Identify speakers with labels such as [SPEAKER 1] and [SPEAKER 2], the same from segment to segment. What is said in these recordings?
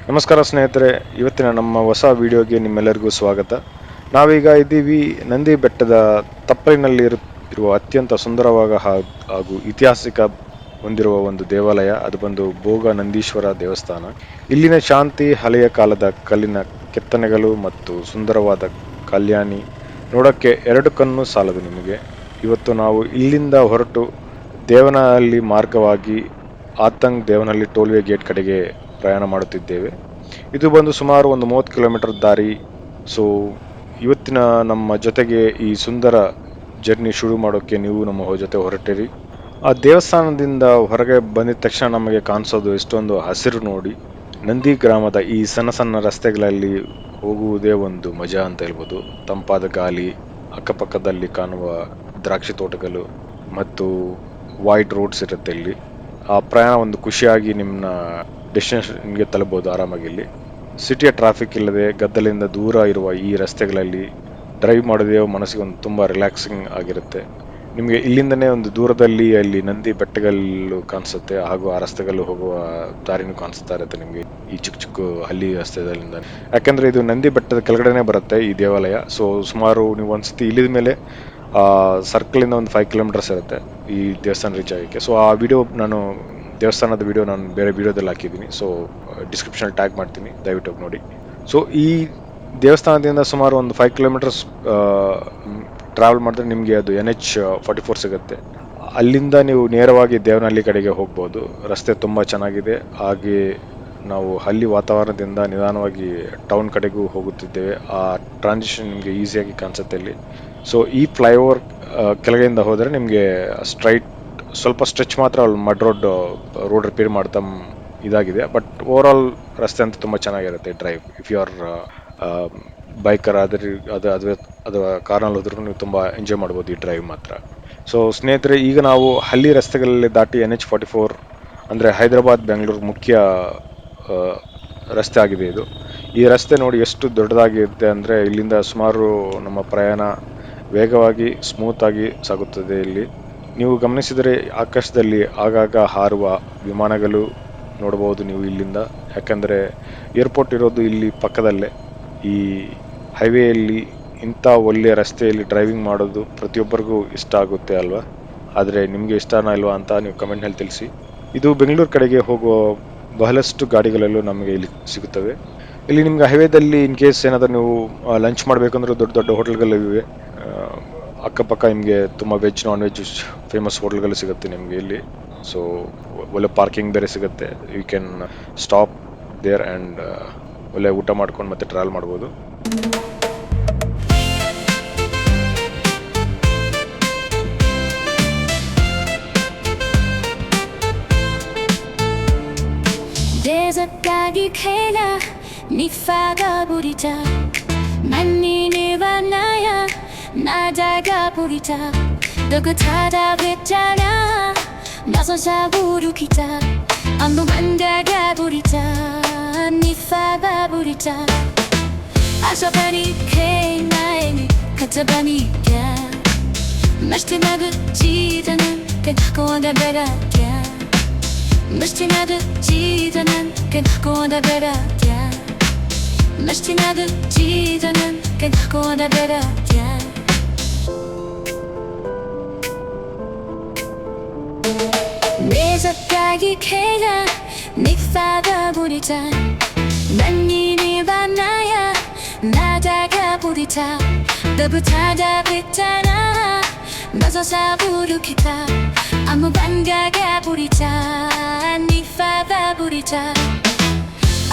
[SPEAKER 1] ನಮಸ್ಕಾರ ಸ್ನೇಹಿತರೆ, ಇವತ್ತಿನ ನಮ್ಮ ಹೊಸ ವಿಡಿಯೋಗೆ ನಿಮ್ಮೆಲ್ಲರಿಗೂ ಸ್ವಾಗತ. ನಾವೀಗ ಇದ್ದೀವಿ ನಂದಿ ಬೆಟ್ಟದ ತಪ್ಪಲಿನಲ್ಲಿ ಇರುವ ಅತ್ಯಂತ ಸುಂದರವಾದ ಹಾಗೂ ಐತಿಹಾಸಿಕ ಹೊಂದಿರುವ ಒಂದು ದೇವಾಲಯ. ಅದು ಬಂದು ಭೋಗ ನಂದೀಶ್ವರ ದೇವಸ್ಥಾನ. ಇಲ್ಲಿನ ಶಾಂತಿ, ಹಳೆಯ ಕಾಲದ ಕಲ್ಲಿನ ಕೆತ್ತನೆಗಳು ಮತ್ತು ಸುಂದರವಾದ ಕಲ್ಯಾಣಿ ನೋಡೋಕ್ಕೆ ಎರಡು ಕಣ್ಣು ಸಾಲದು ನಿಮಗೆ. ಇವತ್ತು ನಾವು ಇಲ್ಲಿಂದ ಹೊರಟು ದೇವನಹಳ್ಳಿ ಮಾರ್ಗವಾಗಿ ಆತಂಗ್ ದೇವನಹಳ್ಳಿ ಟೋಲ್ವೇ ಗೇಟ್ ಕಡೆಗೆ ಪ್ರಯಾಣ ಮಾಡುತ್ತಿದ್ದೇವೆ. ಇದು ಬಂದು ಸುಮಾರು ಒಂದು 30 ಕಿಲೋಮೀಟರ್ ದಾರಿ. ಸೊ ಇವತ್ತಿನ ನಮ್ಮ ಜೊತೆಗೆ ಈ ಸುಂದರ ಜರ್ನಿ ಶುರು ಮಾಡೋಕ್ಕೆ ನೀವು ನಮ್ಮ ಜೊತೆ ಹೊರಟಿರಿ. ಆ ದೇವಸ್ಥಾನದಿಂದ ಹೊರಗೆ ಬಂದಿದ ತಕ್ಷಣ ನಮಗೆ ಕಾಣಿಸೋದು ಎಷ್ಟೊಂದು ಹಸಿರು ನೋಡಿ. ನಂದಿ ಗ್ರಾಮದ ಈ ಸಣ್ಣ ಸಣ್ಣ ರಸ್ತೆಗಳಲ್ಲಿ ಹೋಗುವುದೇ ಒಂದು ಮಜಾ ಅಂತ ಹೇಳ್ಬೋದು. ತಂಪಾದ ಗಾಳಿ, ಅಕ್ಕಪಕ್ಕದಲ್ಲಿ ಕಾಣುವ ದ್ರಾಕ್ಷಿ ತೋಟಗಳು ಮತ್ತು ವೈಡ್ ರೋಡ್ಸ್ ಇರುತ್ತೆ ಇಲ್ಲಿ. ಆ ಪ್ರಯಾಣ ಒಂದು ಖುಷಿಯಾಗಿ ನಿಮ್ಮ ಡೆಸ್ಟಿನೇಷನ್ಗೆ ತಲುಪಬಹುದು ಆರಾಮಾಗಿ. ಇಲ್ಲಿ ಸಿಟಿಯ ಟ್ರಾಫಿಕ್ ಇಲ್ಲದೆ ಗದ್ದಲಿಂದ ದೂರ ಇರುವ ಈ ರಸ್ತೆಗಳಲ್ಲಿ ಡ್ರೈವ್ ಮಾಡೋದೇ ಮನಸ್ಸಿಗೆ ಒಂದು ತುಂಬ ರಿಲ್ಯಾಕ್ಸಿಂಗ್ ಆಗಿರುತ್ತೆ. ನಿಮಗೆ ಇಲ್ಲಿಂದನೇ ಒಂದು ದೂರದಲ್ಲಿ ಅಲ್ಲಿ ನಂದಿ ಬೆಟ್ಟಗಳು ಕಾಣಿಸುತ್ತೆ, ಹಾಗೂ ಆ ರಸ್ತೆಗಳು ಹೋಗುವ ದಾರಿನೂ ಕಾಣಿಸ್ತಾ ಇರುತ್ತೆ ನಿಮಗೆ ಈ ಚಿಕ್ಕ ಚಿಕ್ಕ ಹಳ್ಳಿ ರಸ್ತೆಗಳಿಂದ. ಯಾಕಂದ್ರೆ ಇದು ನಂದಿ ಬೆಟ್ಟದ ಕೆಳಗಡೆನೆ ಬರುತ್ತೆ ಈ ದೇವಾಲಯ. ಸೊ ಸುಮಾರು ನೀವು ಒಂದ್ಸತಿ ಇಳಿದ ಮೇಲೆ ಸರ್ಕಲ್ ಇಂದ ಒಂದು 5 ಕಿಲೋಮೀಟರ್ಸ್ ಇರುತ್ತೆ ಈ ದೇವಸ್ಥಾನ ರೀಚ್ ಆಗಕ್ಕೆ. ಸೊ ಆ ವಿಡಿಯೋ ದೇವಸ್ಥಾನದ ವಿಡಿಯೋ ನಾನು ಬೇರೆ ವಿಡಿಯೋದಲ್ಲಿ ಹಾಕಿದ್ದೀನಿ. ಸೊ ಡಿಸ್ಕ್ರಿಪ್ಷನ್ ಟ್ಯಾಗ್ ಮಾಡ್ತೀನಿ, ದಯವಿಟ್ಟು ನೋಡಿ. ಸೊ ಈ ದೇವಸ್ಥಾನದಿಂದ ಸುಮಾರು ಒಂದು 5 ಕಿಲೋಮೀಟರ್ಸ್ ಟ್ರಾವೆಲ್ ಮಾಡಿದ್ರೆ ನಿಮಗೆ ಅದು NH44 ಸಿಗುತ್ತೆ. ಅಲ್ಲಿಂದ ನೀವು ನೇರವಾಗಿ ದೇವನಹಳ್ಳಿ ಕಡೆಗೆ ಹೋಗ್ಬೋದು. ರಸ್ತೆ ತುಂಬ ಚೆನ್ನಾಗಿದೆ. ಹಾಗೆ ನಾವು ಹಳ್ಳಿ ವಾತಾವರಣದಿಂದ ನಿಧಾನವಾಗಿ ಟೌನ್ ಕಡೆಗೂ ಹೋಗುತ್ತಿದ್ದೇವೆ. ಆ ಟ್ರಾನ್ಸಿಷನ್ ನಿಮಗೆ ಈಸಿಯಾಗಿ ಕಾಣಿಸುತ್ತೆ ಇಲ್ಲಿ. ಸೊ ಈ ಫ್ಲೈಓವರ್ ಕೆಳಗೆಯಿಂದ ಹೋದರೆ ನಿಮಗೆ ಸ್ಟ್ರೈಟ್ ಸ್ವಲ್ಪ ಸ್ಟ್ರೆಚ್ ಮಾತ್ರ ಅಲ್ಲಿ ಮಡ್ ರೋಡ್ ರಿಪೇರ್ ಮಾಡ್ತಾ ಇದಾಗಿದೆ. ಬಟ್ ಓವರ್ ಆಲ್ ರಸ್ತೆ ಅಂತ ತುಂಬ ಚೆನ್ನಾಗಿರುತ್ತೆ drive. If you are biker ಅದು ಕಾರ್ನಲ್ಲಿ ಹೋದ್ರೂ ನೀವು ತುಂಬ ಎಂಜಾಯ್ ಮಾಡ್ಬೋದು ಈ ಡ್ರೈವ್ ಮಾತ್ರ. ಸೊ ಸ್ನೇಹಿತರೆ, ಈಗ ನಾವು ಹಳ್ಳಿ ರಸ್ತೆಗಳಲ್ಲಿ ದಾಟಿ NH44 ಅಂದರೆ ಹೈದರಾಬಾದ್ ಬೆಂಗಳೂರು ಮುಖ್ಯ ರಸ್ತೆ ಆಗಿದೆ ಇದು. ಈ ರಸ್ತೆ ನೋಡಿ ಎಷ್ಟು ದೊಡ್ಡದಾಗಿರುತ್ತೆ ಅಂದರೆ ಇಲ್ಲಿಂದ ಸುಮಾರು ನಮ್ಮ ಪ್ರಯಾಣ ವೇಗವಾಗಿ ಸ್ಮೂತ್ ಆಗಿ ಸಾಗುತ್ತದೆ. ಇಲ್ಲಿ ನೀವು ಗಮನಿಸಿದರೆ ಆಕಾಶದಲ್ಲಿ ಆಗಾಗ ಹಾರುವ ವಿಮಾನಗಳು ನೋಡಬಹುದು ನೀವು ಇಲ್ಲಿಂದ. ಯಾಕಂದರೆ ಏರ್ಪೋರ್ಟ್ ಇರೋದು ಇಲ್ಲಿ ಪಕ್ಕದಲ್ಲೇ. ಈ ಹೈವೇಯಲ್ಲಿ ಇಂಥ ಒಳ್ಳೆಯ ರಸ್ತೆಯಲ್ಲಿ ಡ್ರೈವಿಂಗ್ ಮಾಡೋದು ಪ್ರತಿಯೊಬ್ಬರಿಗೂ ಇಷ್ಟ ಆಗುತ್ತೆ ಅಲ್ವಾ? ಆದರೆ ನಿಮಗೆ ಇಷ್ಟನಾ ಇಲ್ವಾ ಅಂತ ನೀವು ಕಮೆಂಟ್ನಲ್ಲಿ ತಿಳಿಸಿ. ಇದು ಬೆಂಗಳೂರು ಕಡೆಗೆ ಹೋಗುವ ಬಹಳಷ್ಟು ಗಾಡಿಗಳಲ್ಲೂ ನಮಗೆ ಇಲ್ಲಿ ಸಿಗುತ್ತವೆ. ಇಲ್ಲಿ ನಿಮ್ಗೆ ಹೈವೇದಲ್ಲಿ ಇನ್ ಕೇಸ್ ಏನಾದರೂ ನೀವು ಲಂಚ್ ಮಾಡಬೇಕಂದ್ರೆ ದೊಡ್ಡ ದೊಡ್ಡ ಹೋಟೆಲ್ಗಳಿವೆ. ಅಕ್ಕಪಕ್ಕ ನಿಮಗೆ ತುಂಬ ವೆಜ್ ನಾನ್ ವೆಜ್ ಫೇಮಸ್ ಹೋಟೆಲ್ಗಳು ಸಿಗುತ್ತೆ ನಿಮಗೆ ಇಲ್ಲಿ. ಸೊ ಒಳ್ಳೆ ಪಾರ್ಕಿಂಗ್ ಬೇರೆ ಸಿಗುತ್ತೆ. You can stop there and ಒಳ್ಳೆ ಊಟ ಮಾಡ್ಕೊಂಡು ಮತ್ತೆ ಟ್ರಾವೆಲ್ ಮಾಡ್ಬೋದು.
[SPEAKER 2] Desert kena nifaga burita manini vanaya nadaga burita dogotada betana nasosa buru kita ambu mandaga burita nifaga burita asapani kena ni katabani ya mashtimagu chidana kekoda bera ya mashtimagu chidana kekoda bera ya mashtimagu chidana kekoda bera ya Desert kena nifaga burita manini vanaya nadaga burita dobutada betana nasosa buru kita amu bangaga burita nifaga burita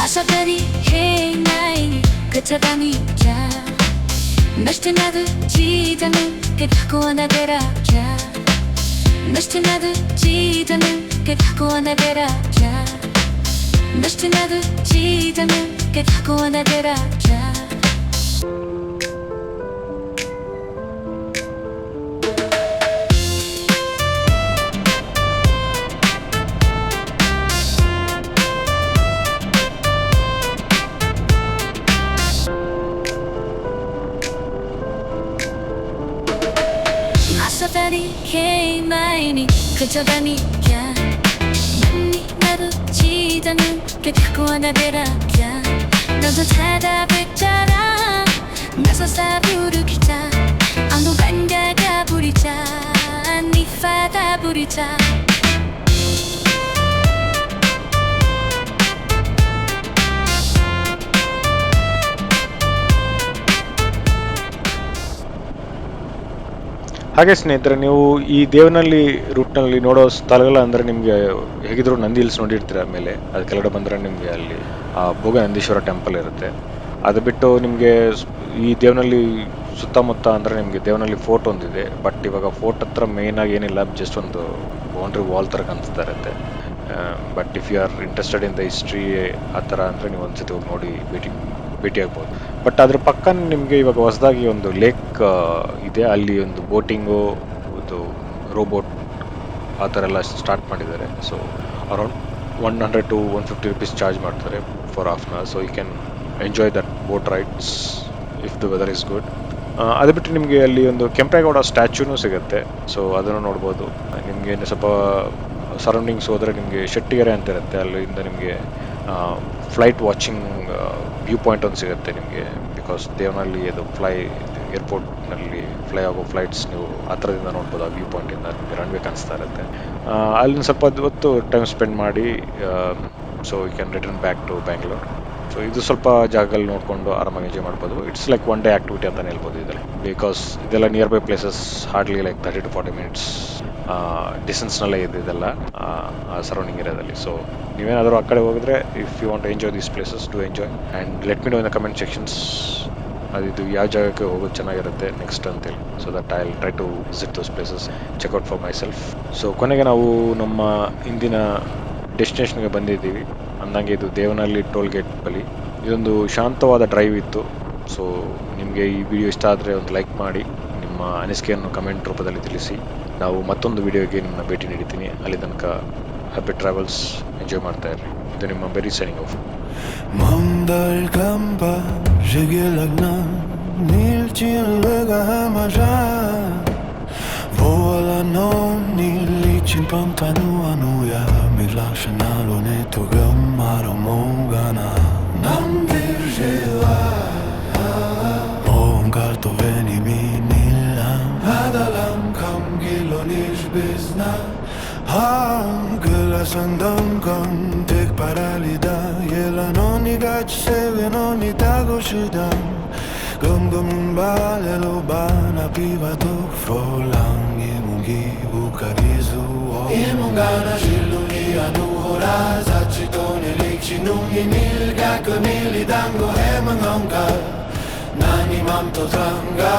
[SPEAKER 2] asapani hey nai katabani ya mashtimagu chidana kekoda bera ya mashtimagu chidana kekoda bera ya mashtimagu chidana kekoda bera ya asapani hey nai katabani ya mani naru chidana kekoda bera ya 너도 찾아뵙잖아 나서서 부르기자 아무 반가가 부리자 네 파다 부리자
[SPEAKER 1] ಹಾಗೆ ಸ್ನೇಹಿತರೆ, ನೀವು ಈ ದೇವನಹಳ್ಳಿ ರೂಟ್ನಲ್ಲಿ ನೋಡೋ ಸ್ಥಳಗಳ ಅಂದರೆ ನಿಮಗೆ ಹೇಗಿದ್ರು Nandi hills ನೋಡಿರ್ತೀರ. ಮೇಲೆ ಅದು ಕೆಳಗಡೆ ಬಂದರೆ ನಿಮಗೆ ಅಲ್ಲಿ ಭೋಗ ನಂದೀಶ್ವರ ಟೆಂಪಲ್ ಇರುತ್ತೆ. ಅದು ಬಿಟ್ಟು ನಿಮಗೆ ಈ ದೇವನಹಳ್ಳಿ ಸುತ್ತಮುತ್ತ ಅಂದರೆ ನಿಮಗೆ ದೇವನಹಳ್ಳಿ ಫೋರ್ಟ್ ಒಂದಿದೆ. ಬಟ್ ಇವಾಗ ಫೋರ್ಟ್ ಹತ್ರ ಮೇಯ್ನಾಗಿ ಏನಿಲ್ಲ, ಜಸ್ಟ್ ಒಂದು ಬೌಂಡ್ರಿ ವಾಲ್ ಥರ ಕಾಣಿಸ್ತಾ ಇರುತ್ತೆ. But if you are interested in the history ಆ ಥರ ಅಂದರೆ ನೀವು ಒಂದ್ಸತಿ ಹೋಗಿ ನೋಡಿ ಭೇಟಿ ಆಗ್ಬೋದು. ಬಟ್ ಅದ್ರ ಪಕ್ಕ ನಿಮಗೆ ಇವಾಗ ಹೊಸದಾಗಿ ಒಂದು ಲೇಕ್ ಇದೆ. ಅಲ್ಲಿ ಒಂದು ಬೋಟಿಂಗು, ಇದು ರೋಬೋಟ್ ಆ ಥರ ಎಲ್ಲ ಸ್ಟಾರ್ಟ್ ಮಾಡಿದ್ದಾರೆ. So around 100 to 150 rupees charge ಮಾಡ್ತಾರೆ for half an hour. So you can enjoy that boat rides if the weather is good. ಅದು ಬಿಟ್ಟು ನಿಮಗೆ ಅಲ್ಲಿ ಒಂದು ಕೆಂಪೇಗೌಡ ಸ್ಟ್ಯಾಚ್ಯೂನೂ ಸಿಗುತ್ತೆ. ಸೊ ಅದನ್ನು ನೋಡ್ಬೋದು. ನಿಮಗೆ ಸ್ವಲ್ಪ ಸರೌಂಡಿಂಗ್ಸ್ ಹೋದರೆ ನಿಮಗೆ ಶೆಟ್ಟಿಗೆರೆ ಅಂತ ಇರುತ್ತೆ. ಅಲ್ಲಿಂದ ನಿಮಗೆ ಫ್ಲೈಟ್ ವಾಚಿಂಗ್ ವ್ಯೂ ಪಾಯಿಂಟ್ ಒಂದು ಸಿಗುತ್ತೆ ನಿಮಗೆ. ಬಿಕಾಸ್ ದೇವನಹಳ್ಳಿ ಅದು ಏರ್ಪೋರ್ಟ್ನಲ್ಲಿ ಫ್ಲೈ ಆಗೋ ಫ್ಲೈಟ್ಸ್ ನೀವು ಆ ಥರದಿಂದ ನೋಡ್ಬೋದು. ಆ ವ್ಯೂ ಪಾಯಿಂಟಿಂದ ನಿಮಗೆ ರನ್ವೇ ಕಾಣಿಸ್ತಾ ಇರುತ್ತೆ. ಅಲ್ಲಿನ ಸ್ವಲ್ಪ ಹೊತ್ತು ಟೈಮ್ ಸ್ಪೆಂಡ್ ಮಾಡಿ so you can return back to Bangalore. So ಇದು ಸ್ವಲ್ಪ ಜಾಗದಲ್ಲಿ ನೋಡಿಕೊಂಡು ಆರಾಮಾಗಿ ಎಂಜಾಯ್ ಮಾಡ್ಬೋದು. It's like one day activity ಅಂತಲೇ ಹೇಳ್ಬೋದು ಇದರಲ್ಲಿ. ಬಿಕಾಸ್ ಇದೆಲ್ಲ nearby places, hardly like 30 to 40 minutes ಡಿಸ್ಟೆನ್ಸ್ನಲ್ಲೇ ಇದೆ ಇದೆಲ್ಲ ಆ ಸರೌಂಡಿಂಗ್ ಏರಿಯಾದಲ್ಲಿ. ಸೊ ನೀವೇನಾದರೂ ಆ ಕಡೆ ಹೋಗಿದ್ರೆ, if you want to enjoy these places, to enjoy and let me know in the comment sections ಅದು ಯಾವ ಜಾಗಕ್ಕೆ ಹೋಗೋದು ಚೆನ್ನಾಗಿರುತ್ತೆ ನೆಕ್ಸ್ಟ್ ಅಂತೇಳಿ. So that I will try to visit those places, check out for myself. So ಕೊನೆಗೆ ನಾವು ನಮ್ಮ ಇಂದಿನ ಡೆಸ್ಟಿನೇಷನ್ಗೆ ಬಂದಿದ್ದೀವಿ. ಅಂದಂಗೆ ಇದು ದೇವನಹಳ್ಳಿ ಟೋಲ್ ಗೇಟ್ ಬಳಿ. ಇದೊಂದು ಶಾಂತವಾದ ಡ್ರೈವ್ ಇತ್ತು. ಸೊ ನಿಮಗೆ ಈ ವಿಡಿಯೋ ಇಷ್ಟ ಆದರೆ ಒಂದು ಲೈಕ್ ಮಾಡಿ, ನಿಮ್ಮ ಅನಿಸಿಕೆಯನ್ನು ಕಮೆಂಟ್ ರೂಪದಲ್ಲಿ ತಿಳಿಸಿ. ನಾವು ಮತ್ತೊಂದು ವಿಡಿಯೋಗೆ ನಿಮ್ಮನ್ನ ಭೇಟಿ ನೀಡ್ತೀನಿ. ಅಲ್ಲಿ ತನಕ ಹ್ಯಾಪಿ ಟ್ರಾವೆಲ್ಸ್, ಎಂಜಾಯ್ ಮಾಡ್ತಾ ಇರ್ರಿ. ಇದು ನಿಮ್ಮ berry signing off.
[SPEAKER 3] Nilichin pang tanuanuya Bigla siya nalunit Tugam maramogana Nam dirjela Om karto veni minilam Hadalam kam gilonish bizna Ham gula sandam kam Tek paralida Yela noni gach seve noni tago shidam Gum gum bale lo bana piva tok frolang Imungi bukagizu Imungana shiluni anu hora Zachitone likshi nungi nilga Kunili dango hemangongka Nani mam to tranga